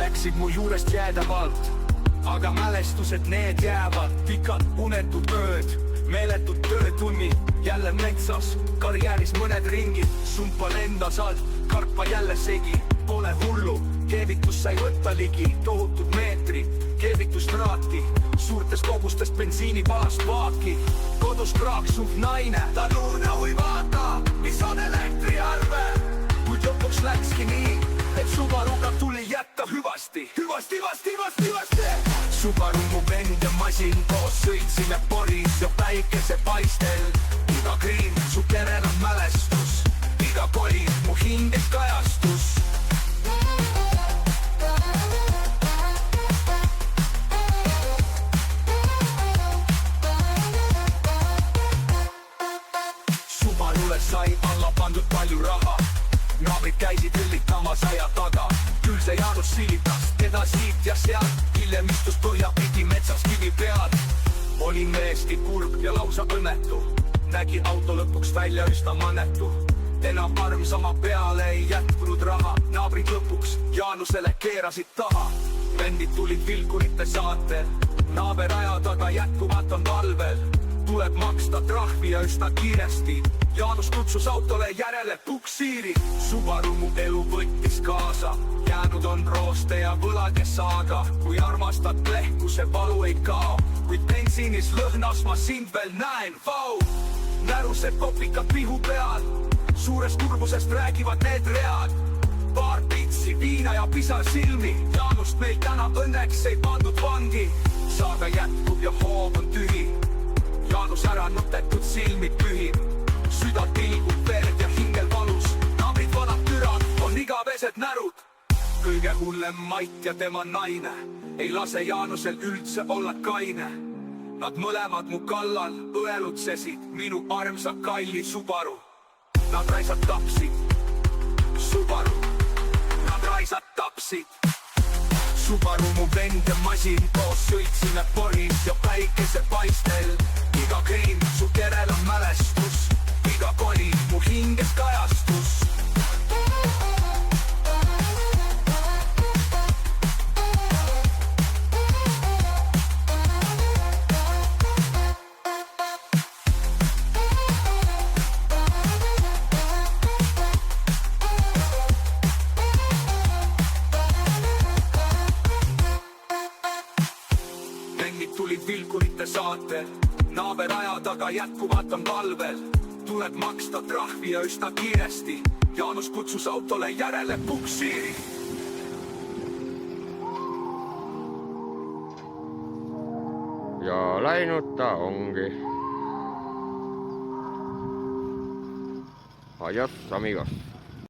läksid mu juurest jäädavalt, aga mälestused need jäävad. Pikad unetud ööd, meeletud töötunnid, jälle metsas, karjääris mõned ringid. Sumpa lendas alt, karpa jälle segi, pole hullu, keevitus sai võtta ligi. Tohutud meetrid, keevitustraati, suurtest kogustest bensiini paast paaki. Kodus kraaksuv naine, ta nurna või vaata, mis on elektriarve. Kuid lõpuks läkski nii, et Subaruga tuli jätta hüvasti. Subaru mu vend ja masin, koos sõitsime Poris ja päikesepaistel. Iga kriim su kerel on mälestus, iga koli mu hinges kajastus. Subarule sai alla pandud palju raha, naabrid käisid üllitamas aia taga. Küll see Jaanus silitas teda siit ja sealt, hiljem istus põhjapidi metsas kivi peal. Olin meesti kurb ja lausa õnnetu, nägi auto lõpuks välja üsna mannetu. Enam armsama peale ei jätkunud raha, naabrid lõpuks Jaanusele keerasid taha. Vendid tulid vilkurite saatel, naaber aja taga jätkuvalt on talvel. Tuleb maksta trahvi ja üsna kiiresti, Jaanus kutsus autole järele puksiiri. Subaru mu elu võttis kaasa, jäänud on rooste ja võlade saaga. Kui armastad lehku, see valu ei kao, kuid bensiinis lõhnas ma sind veel näen, vau. Närused kopikad pihu peal, suurest kurbusest räägivad need read. Paar pitsi, viina ja pisar silmi, Jaanust meil täna õnneks ei pandud vangi. Saaga jätkub ja hoov on tühi, Jaanus ära nutetud silmid pühib. Süda tilgub verd ja hingel valus, naabrid vanad türad on igavesed närud. Kõige hullem Mait ja tema naine ei lase Jaanusel üldse olla kaine. Nad mõlemad mu kallal õelutsesid minu armsa kalli Subaru. Nad raisad tapsid Subaru, nad raisad tapsid Subaru mu vend ja masin, koos sõitsime Poris ja päikesepaistel. Iga kriim su kerel on mälestus, iga koli mu hinges kajastus. Vendid tulid vilkurite saatel, naaber aja taga jätkuvalt on talvel. Tuleb maksta trahvi ja üsna kiiresti, Jaanus kutsus autole järele puksiiri. Ja läinud ta ongi. Adios, amigos.